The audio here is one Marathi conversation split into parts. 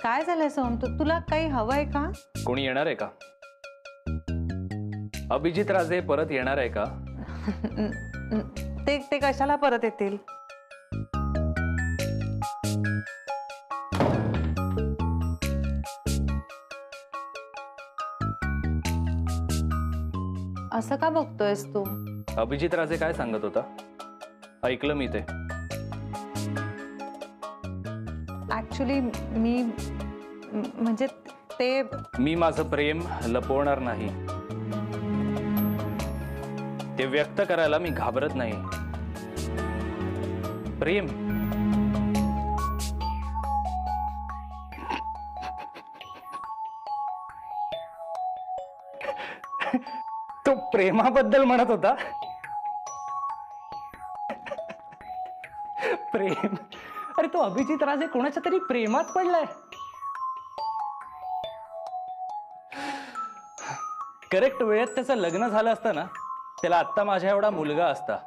काय झालंय सोम? तुला काही हवंय का? कोणी येणार आहे का? अभिजित राजे परत येणार आहे का? ते कशाला परत येतील? असं का बघतोयस तू? अभिजित राजे काय सांगत होता? ऐकलं मी ते. ऍक्च्युली मी म्हणजे ते मी माझं प्रेम लपवणार नाही. ते व्यक्त करायला मी घाबरत नाही. प्रेम तो प्रेमाबद्दल म्हणत होता. प्रेम? अरे तो अभिजित राजे कोणाच्या तरी प्रेमात पडलाय. करेक्ट वेळेत त्याचं लग्न झालं असतं ना, त्याला आत्ता माझ्या एवढा मुलगा असता.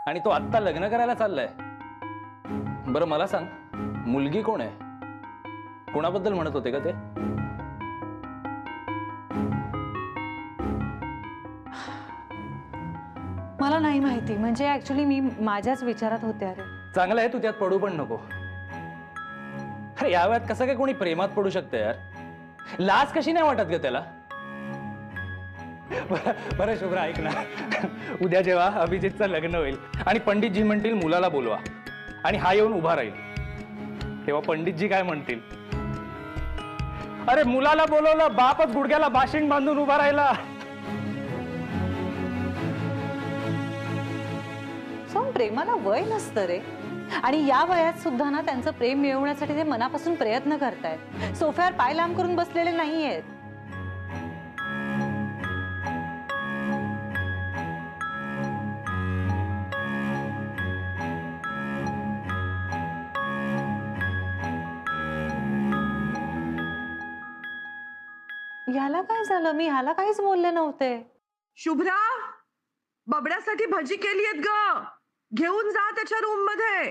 आणि तो आत्ता लग्न करायला चाललाय. बरं मला सांग, मुलगी कोण आहे? कोणाबद्दल म्हणत होते का ते? मला नाही माहिती. म्हणजे ऍक्च्युली मी माझ्याच विचारात होते. अरे चांगलं आहे, तू त्यात पडू पण नको. अरे या वयात कसं काय कोणी प्रेमात पडू शकतं यार? लाज कशी नाही वाटत ग त्याला? बरं शुभ्रा ऐक ना, उद्या जेव्हा अभिजितचं लग्न होईल आणि पंडितजी म्हणतील मुलाला बोलवा आणि हा येऊन उभा राहील, तेव्हा पंडितजी काय म्हणतील? अरे मुलाला बोलवलं, बापच गुडघ्याला बाशिंग बांधून उभा राहिला. सोम, प्रेमाला वय नसतं रे. आणि या वयात सुद्धा ना त्यांचं प्रेम मिळवण्यासाठी ते मनापासून प्रयत्न करतायत. सोफ्यावर पाय लांब करून बसलेले नाहीयेत. ह्याला काय झालं? मी ह्याला काहीच बोलले नव्हते. शुभ्रा, बबड्यासाठी भजी केलीयत ग, घेऊन जा त्याच्या रूम मध्ये.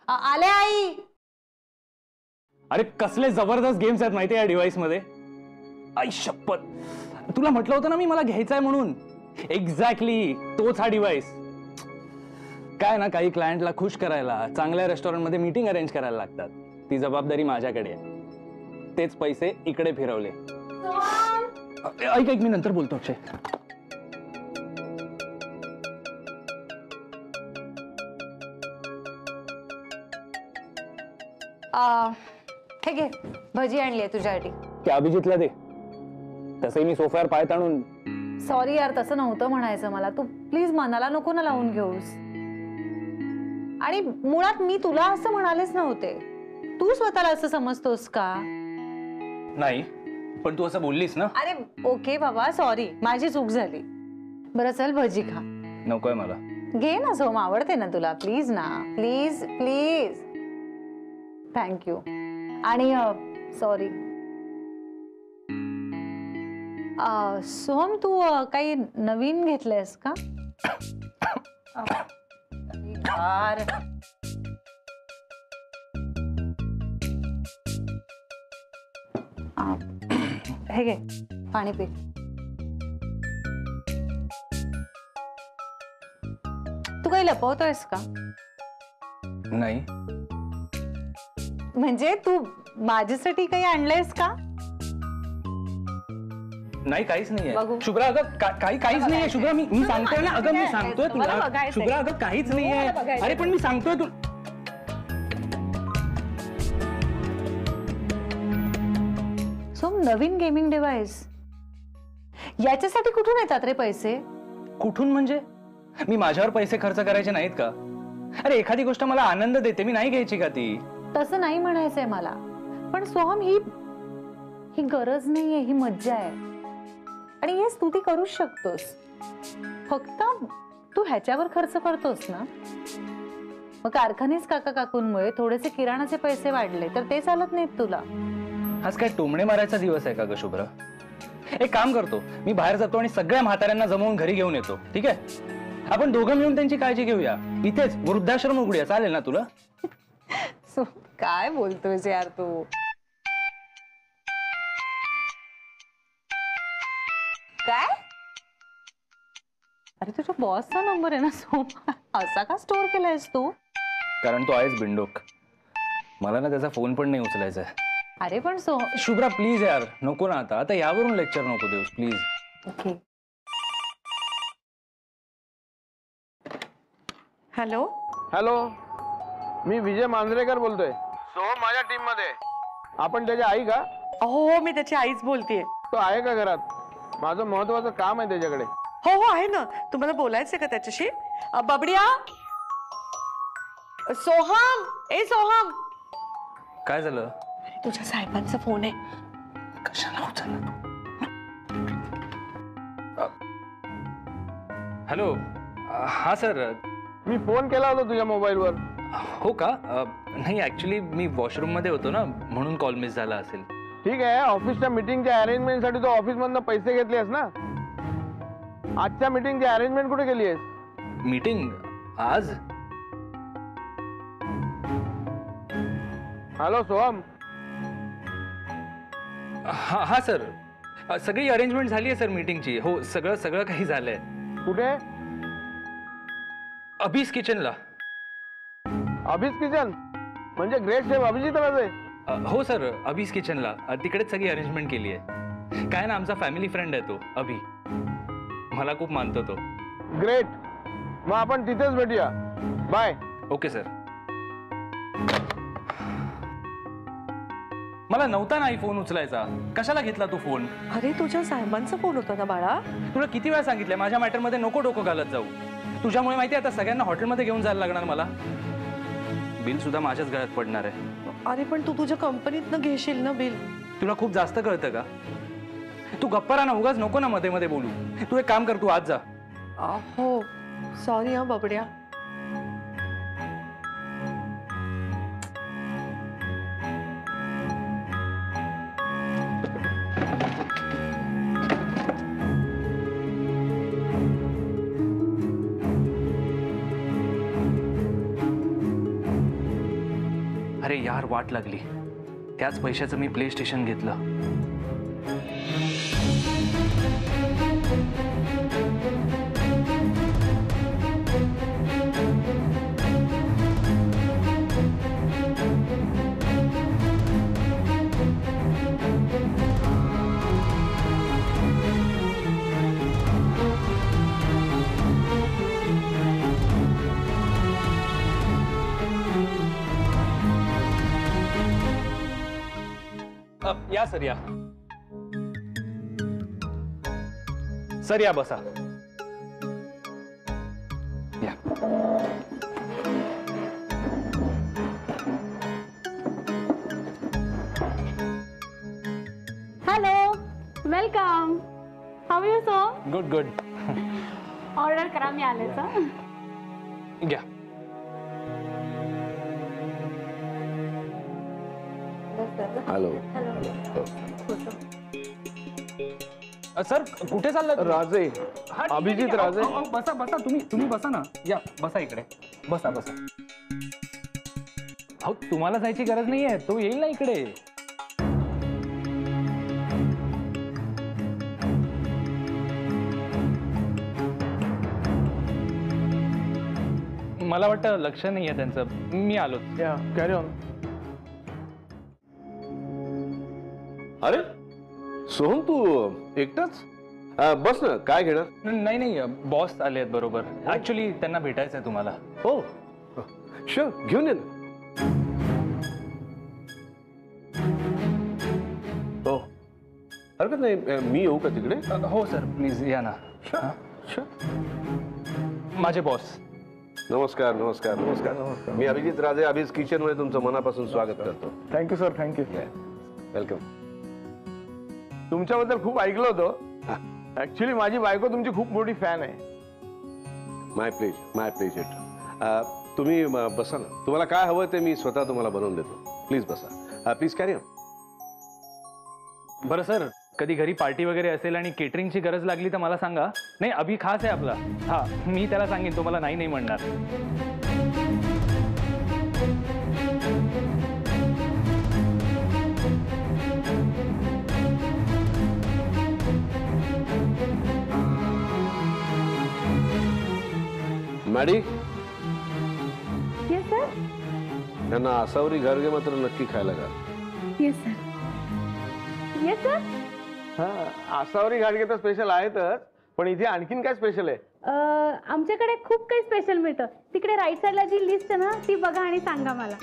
आले आई. अरे कसले जबरदस्त गेम्स आहेत माहितीये या डिव्हाइस मध्ये. आई शपथ, तुला म्हटलं होतं ना मी मला घ्यायचा आहे म्हणून. एक्झॅक्टली तोच हा डिव्हाइस. काय ना, काही क्लायंटला खुश करायला चांगल्या रेस्टॉरंटमध्ये मीटिंग अरेंज करायला लागतात. ती जबाबदारी माझ्याकडे आहे. तेच पैसे इकडे फिरवले. ऐक ऐक, मी नंतर बोलतो अक्षय. हे घे, भजी आणलीये तुझ्यासाठी. त्या अभिजितला दे. तसंही मी सोफ्यावर पाय ताणून. सॉरी यार, तसं नव्हतं म्हणायचं मला. तू प्लीज मनाला नको ना लावून घेऊस. आणि मुळात मी तुला असं म्हणालेच नव्हते. तू स्वतःला असं समजतोस का? नाही, पण तू असं बोललीस ना. अरे ओके बाबा, सॉरी, माझी चूक झाली. बरं चल भजी खा. नकोय मला. घे ना सोम, आवडते ना तुला. प्लीज ना, प्लीज प्लीज. थँक्यू. आणि सॉरी. सोम, तू काही नवीन घेतलंयस का? यार हे घे, पाणी पी. तू काही लपवतोयस का? नाही. म्हणजे तू माझ्यासाठी काही आणलंयस का? नाही, काहीच नाहीये बघू. शुभ्रा. अगं काहीच नाहीये शुभ्रा. मी सांगतोय ना. अगं मी सांगतोय तुला शुभ्रा, अगं काहीच नाहीये. अरे पण मी सांगतोय तू. सोम, नवीन गेमिंग डिव्हाइस, याच्यासाठी कुठून येतात रे पैसे? कुठून म्हणजे? मी माझ्यावर पैसे खर्च करायचे नाहीत का? अरे एखादी गोष्ट मला आनंद देते, मी नाही घ्यायची का ती? तसं नाही म्हणायचंय मला. पण सोहम, ही गरज नाहीये, ही मज्जा आहे. आणि येस, तू ती करूच शकतोस. फक्त तू ह्याच्यावर खर्च करतोस ना. मग कारखानीच काका काकूंमुळे थोडेसे किराणाचे पैसे वाढले तर ते चालत नाहीत तुला. आज काय टोमणे मारायचा दिवस आहे का ग शुभ्रा? एक काम करतो, मी बाहेर जातो आणि सगळ्या म्हाताऱ्यांना जमवून घरी घेऊन येतो. ठीक आहे? आपण दोघं मिळून त्यांची काळजी घेऊया. इथेच वृद्धाश्रम उघडूया. चालेल ना तुला? काय बोलतोयस यार तू? काय? अरे तुझ्या बॉसचा नंबर आहे ना सोमा, असा का स्टोर केलायस तू? कारण तो आहेच बिंडोक. मला ना त्याचा फोन पण नाही उचलायचा आहे. अरे पण शुभ्रा प्लीज यार, नको ना आता. आता यावरून लेक्चर नको देऊस प्लीज. ओके. हॅलो. हॅलो, मी विजय मांजरेकर बोलतोय. सोहम माझ्या टीम मध्ये. आपण त्याची आई का? हो, मी त्याची आईच बोलतेय. तो आहे का घरात? माझं महत्वाचं काम आहे त्याच्याकडे. हो हो आहे ना. तुम्हाला बोलायचंय का त्याच्याशी? बबड्या. सोहम, ए सोहम. काय झालं? तुझ्या साहेबांचा फोन आहे. कशाला उचलला तू? हॅलो. हा सर. मी फोन केला होता तुझ्या मोबाईलवर. हो का? नाही ऍक्च्युली मी वॉशरूम मध्ये होतो ना, म्हणून कॉल मिस झाला असेल. ठीक आहे, ऑफिसच्या मीटिंगच्या अरेंजमेंटसाठी तो ऑफिस मधनं पैसे घेतलेस ना. आजच्या मीटिंगची अरेंजमेंट कुठे केली आहेस? मीटिंग आज? हॅलो सोहम. हा सर, सगळी अरेंजमेंट झाली आहे सर मीटिंगची. हो, सगळं काही झालंय. कुठे? अभिस किचनला. अभिज किचन म्हणजे ग्रेट शेफ अभिजित राजे? हो सर, अभिस किचनला. तिकडेच सगळी अरेंजमेंट केली आहे. काय ना, आमचा फॅमिली फ्रेंड आहे तो अभि. मला खूप मानतो तो. ग्रेट. मग आपण तिथेच भेटूया. बाय. Okay sir. मला नव्हता नाही फोन उचलायचा. कशाला घेतला तू फोन? अरे तुझ्या साहेबांचा फोन होता ना बाळा. तुला किती वेळा सांगितलंय माझ्या मॅटरमध्ये नको डोकं घालत जाऊ. तुझ्यामुळे माहिती आता सगळ्यांना हॉटेलमध्ये घेऊन जायला लागणार मला. बिल सुद्धा माझ्याच गळ्यात पडणार आहे. अरे पण तू तुझ्या कंपनीतनं घेशील ना बिल. तुला खूप जास्त कळतं का? तू गप्पा राहा ना, उगाच नको ना मध्ये मध्ये बोलू. तू एक काम कर, तू आज जा. हो सॉरी हा बबड्या. अरे यार, वाट लागली. त्याच पैशाचं मी प्ले स्टेशन घेतलं. या सर, या सर, या बसा. या. Hello, welcome. How you so? Good good. Order करा, मी आलेच. घ्या. हॅलो. सर कुठे चाललं? राजे. हा, अभिजित राजे. बसा बसा, तुम्ही बसा ना. या बसा इकडे. बसा. अहो, तुम्हाला जायची गरज नाहीये, तो येईल ना इकडे. मला वाटतं लक्ष नाहीये त्यांचं. मी आलो. या कॅरी ऑन. अरे सोहम, तू एकटाच? बस ना. काय घेणार? नाही, बॉस आले आहेत बरोबर. ऍक्च्युली त्यांना भेटायचं आहे तुम्हाला. हो शुअर, घेऊन ये ना. हो, हरकत नाही. मी येऊ का तिकडे? हो सर, प्लीज या ना. माझे बॉस. नमस्कार. मी अभिजित राजे, अभिज किचन मध्ये तुमचं मनापासून स्वागत करतो. Thank you sir. थँक्यू. वेलकम. तुमच्याबद्दल खूप ऐकलं होतं. ऍक्च्युली माझी बायको तुमची खूप मोठी फॅन आहे. माय प्लेजर. तुम्ही बसा ना. तुम्हाला काय हवं ते मी स्वतः तुम्हाला बनवून देतो. प्लीज बसा. Please carry on. बरं सर, कधी घरी पार्टी वगैरे असेल आणि केटरिंगची गरज लागली तर मला सांगा. नाही, अभि खास आहे आपला. हा, मी त्याला सांगेन, तो मला नाही म्हणणार. Maddy, yes sir. त्यांना आसावरी घारगे मात्र नक्की खायला घाल. Yes sir. Yes sir. हा, आसावरी घाटगे तर स्पेशल आहेतच, पण इथे आणखीन काय स्पेशल आहे? आमच्याकडे खूप काही स्पेशल मिळतं. तिकडे राईट साईडला जी लिस्ट आहे ना ती बघा आणि सांगा मला.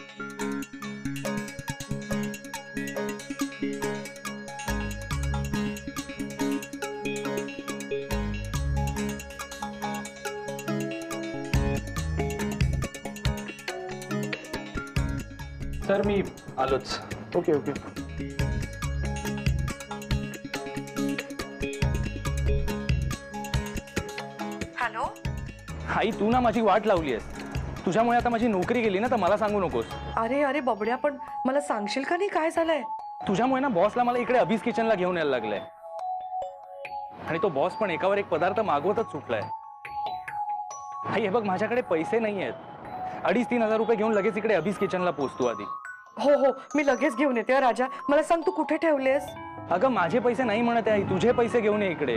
सर मी आलोच. Okay okay. हॅलो. आई तू ना माझी वाट लावली आहेस. तुझ्यामुळे आता माझी नोकरी गेली ना, तर मला सांगू नकोस. अरे अरे बबड्या, पण मला सांगशील का नाही काय झालंय? तुझ्यामुळे ना बॉसला मला इकडे अभिज किचनला घेऊन यायला लागलंय. आणि तो बॉस पण एकावर एक पदार्थ मागवतच सुटलाय. आई हे बघ, माझ्याकडे पैसे नाही आहेत. 2,500-3,000 रुपये घेऊन लगेच इकडे अभिज किचनला पोहोचतो आधी. हो हो, मी लगेच घेऊन येते. राजा, मला सांग तू कुठे ठेवलेस? अगं माझे पैसे नाही म्हणत आहे आई, तुझे पैसे घेऊन ये इकडे.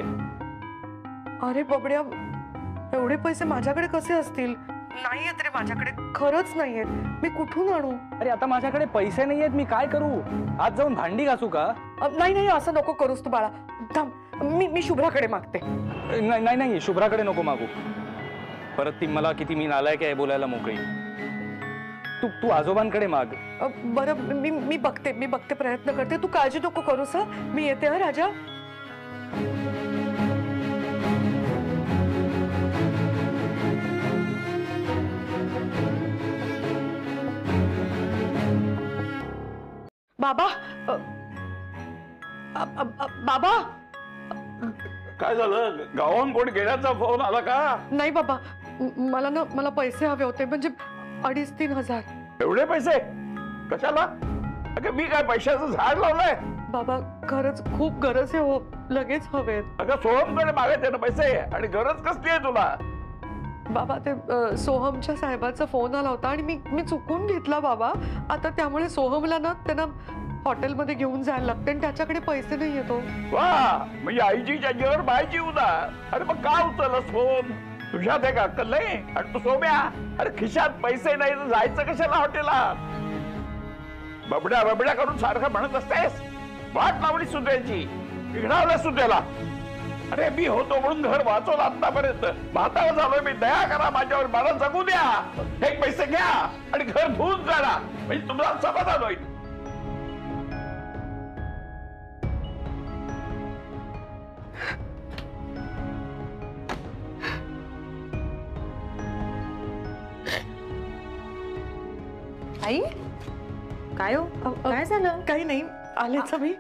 अरे बबड्या, एवढे पैसे माझ्याकडे कसे असतील? नाहीयेत रे माझ्याकडे, खरंच नाहीयेत. मी कुठून आणू? अरे आता माझ्याकडे पैसे नाहीयेत, मी काय करू? आज जाऊन भांडी घासू का? नाही नाही, असं नको करूस तू बाळा. थांब, मी शुभ्राकडे मागते. नाही नाही, शुभ्राकडे नको मागू. परत ती मला किती मी नालायक आहे बोलायला मोकळी. तू आजोबांकडे माग. बरं, मी बघते, प्रयत्न करते. तू काळजी नको करूस. मी येते. हा राजा. बाबा, बाबा. काय झालं? गावाहून कोण घेण्याचा फोन आला का? नाही बाबा, मला पैसे हवे होते, म्हणजे 2,500-3,000. एवढे पैसे कशाला? अगं मी काय पैशाचं झाड लावलंय? बाबा खरंच खूप गरज आहे हो, लगेच हवेत. अगं सोहमकडे मागायचे ना पैसे, आणि गरज कसली आहे तुला? बाबा ते सोहमच्या साहेबाचा फोन आला होता आणि मी चुकून घेतला बाबा. आता त्यामुळे सोहमला ना त्यांना हॉटेलमध्ये घेऊन जायला लागते आणि त्याच्याकडे पैसे नाही येतो. वा, म्हणजे आईची जागेवर बायची उदार. अरे मग का उचलस फोन? तुझ्यात एक अक्कल नाही? आणि तू सोम्या, अरे खिशात पैसे नाही तर जायचं कशाला हॉटेलात? बबड्या करून सारखं म्हणत असतेस. वाट लावली सुट्याची, इघडावल्या सुट्याला. अरे मी होतो म्हणून घर वाचवलं आतापर्यंत. म्हातारा झालोय मी, दया करा माझ्यावर, मला जगू द्या. हे पैसे घ्या आणि घर धुवून जाणार, म्हणजे तुम्हाला समाधान होईल. आई काय हो, काय झालं? काही नाही, आलेच मी.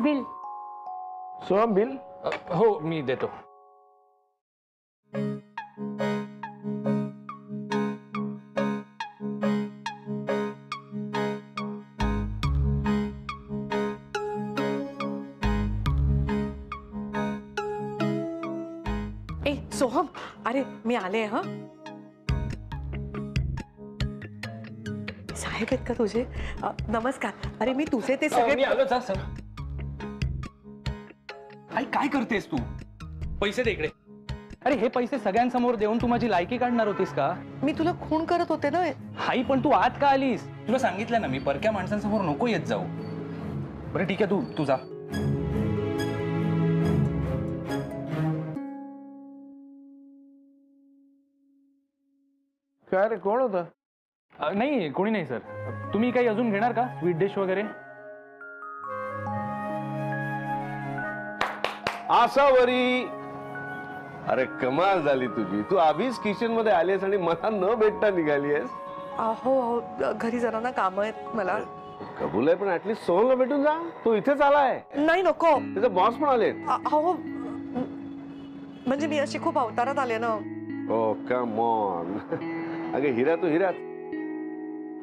बिल. सोहम बिल. हो मी देतो. ए सोहम, अरे मी आले. हा साहेब आहेत का तुझे? नमस्कार. अरे मी तुझे ते मी सगळे. आलोच हा सर. आई काय करतेस तू? पैसे दे इकडे. अरे हे पैसे सगळ्यांसमोर देऊन तू माझी लायकी काढणार होतीस का? मी तुला खून करत होते ना. आई पण तू आत का आलीस? तुला सांगितलं ना मी, परक्या माणसांसमोर नको येत जाऊ. बरं ठीक आहे, तू जा. काय रे, कोण होतं? नाही कोणी नाही सर. तुम्ही काही अजून घेणार का? स्वीट डिश वगैरे? आसावरी, अरे कमाल झाली तुझी. तू अभीच किचन मध्ये आलीस आणि मला न भेटता निघाली आहेस. हो घरी जरा ना काम आहेत मला. कबूल आहे, पण ऍटलीस्ट सोहमला भेटून जा. तो इथेच आलाय. नाही नको. त्याचा बॉस पण आले. हो म्हणजे मी अशी खूप अवतारात आले ना. ओ कम ऑन. अगे हिरा तू हिराच,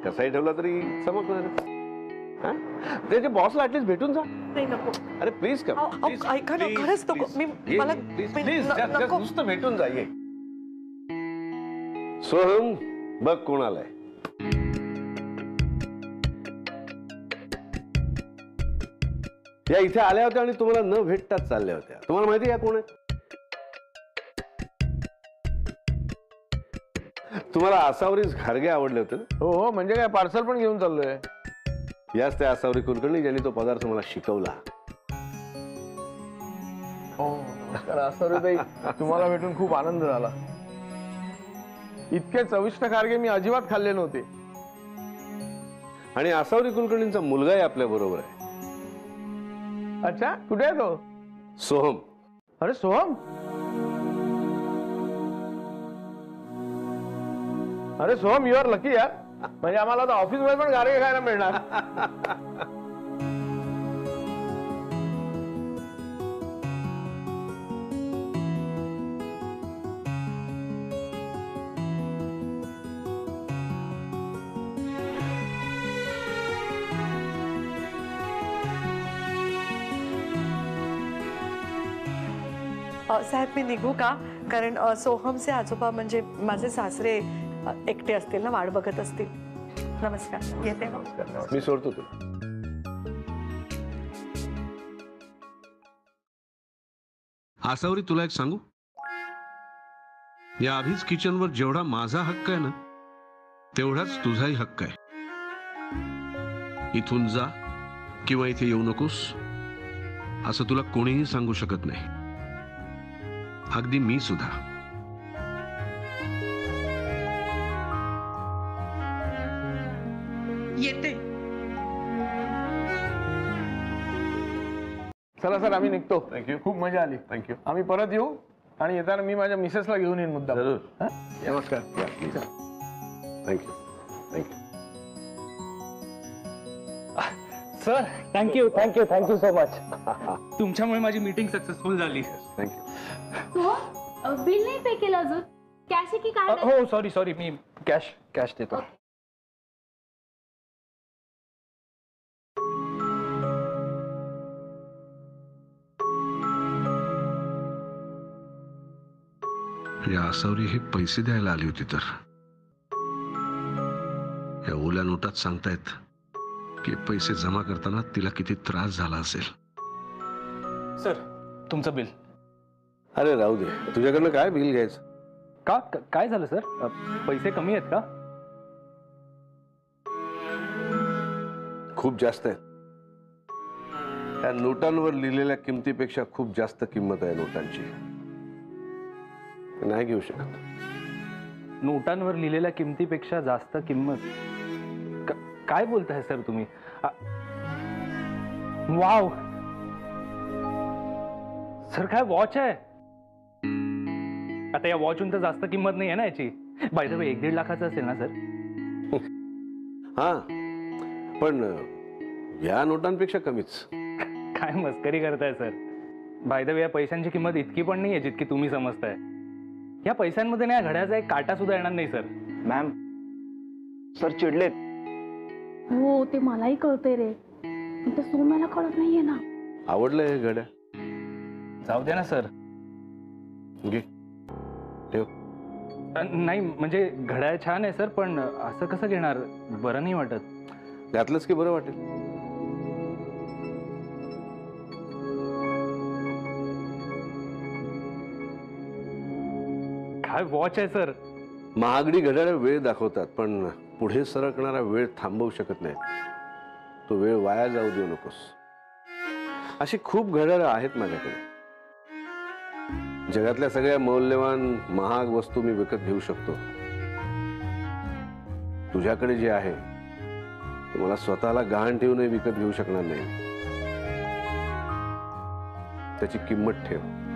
कसाही ठेवला तरी चमकणार. त्याच्या बॉसला ऍटलीस्ट भेटून जा. नाही नको. अरे प्लीज कम. ऐका ना, खरंच नको. मी मला नको. नुसतं भेटून जा. ये सोहम, बघ कोण आलाय. या इथे आल्या होत्या आणि तुम्हाला न भेटताच चालल्या होत्या. तुम्हाला माहिती या कोण आहे? तुम्हाला आसावरीच घारगे आवडले होते ना? हो हो, म्हणजे काय पार्सल पण घेऊन चाललोय. याच त्या आसावरी कुलकर्णी ज्यांनी तो पदार्थ मला शिकवला. आसावरीताई, तुम्हाला भेटून खूप आनंद झाला. इतके चविष्ट खारगे मी अजिबात खाल्ले नव्हते. आणि आसावरी कुलकर्णींचा मुलगाही आपल्या बरोबर आहे. अच्छा, कुठे आहे तो? सोहम. अरे सोहम, अरे सोहम, यू आर लकी यार. म्हणजे आम्हाला तर ऑफिस मध्ये पण गारगे खायला मिळणार. साहेब मी निघू का? कारण सोहमचे आजोबा म्हणजे माझे सासरे एकटे असतील ना, वाट बघत असतील. नमस्कार, येते. मी सोडतो तुला. आसावरी, तुला एक सांगू, या अभीच किचनवर जेवढा माझा हक्क आहे ना, तेवढाच तुझाही हक्क आहे. इथून जा किंवा इथे येऊ नकोस असं तुला कोणीही सांगू शकत नाही, अगदी मी सुद्धा. येते. चला सर, आम्ही निघतो. थँक्यू, खूप मजा आली. थँक्यू. आम्ही परत येऊ आणि येताना मी माझ्या मिसेसला घेऊन येईन मुद्दा. जरूर. नमस्कार. Thank you. Thank you. Sir thank you so much. तुमच्यामुळे माझी मीटिंग सक्सेसफुल झाली. थँक्यू. हो बिल नाही पे केलं अजून. कॅश आहे की कार्ड? हो सॉरी मी कॅश देतो. या आसावरी हे पैसे द्यायला आली होती तर या ओल्या नोटात सांगतायत की पैसे जमा करताना तिला किती त्रास झाला असेल. सर तुमचं बिल. अरे राहू दे, तुझ्याकडनं काय बिल घ्यायचं? काय झालं सर? पैसे कमी आहेत का? खूप जास्त आहे. या नोटांवर लिहिलेल्या किमतीपेक्षा खूप जास्त किंमत आहे नोटांची. नाही घेऊ शकत. नोटांवर लिहिलेल्या किमतीपेक्षा जास्त किंमत? काय बोलताय सर तुम्ही? वाव सर, काय वॉच आहे? आता या वॉचहून तर जास्त किंमत नाही आहे ना याची. बाय द वे 1-1.5 लाखाचं असेल ना सर? हा, पण या नोटांपेक्षा कमीच. काय मस्करी करताय सर? बाय द वे या पैशांची किंमत इतकी पण नाही आहे जितकी तुम्ही समजताय. या पैशांमध्ये ना घड्याचा एक काटा सुद्धा येणार नाही सर. Ma'am, sir चिडलेत. हो ते मलाही कळते रे, पण ते सोम्याला कळत नाहीये ना. आवडलं हे घड्या? जाऊ दे ना सर. घे, ठेव. नाही म्हणजे घड्याळ छान आहे सर, पण असं कसं घेणार? बरं नाही वाटत. घातलंच की बरं वाटेल. काय वॉच आहे सर? महागडी घड्याळ वेळ दाखवतात, पण पुढे सरकणारा वेळ थांबवू शकत नाही. तो वेळ वाया जाऊ देऊ नकोस. अशी खूप घड्याळ आहेत माझ्याकडे. जगातल्या सगळ्या मौल्यवान महाग वस्तू मी विकत घेऊ शकतो. तुझ्याकडे जे आहे ते मला स्वतःला गहाण ठेवूनही विकत घेऊ शकणार नाही. त्याची किंमत ठेव.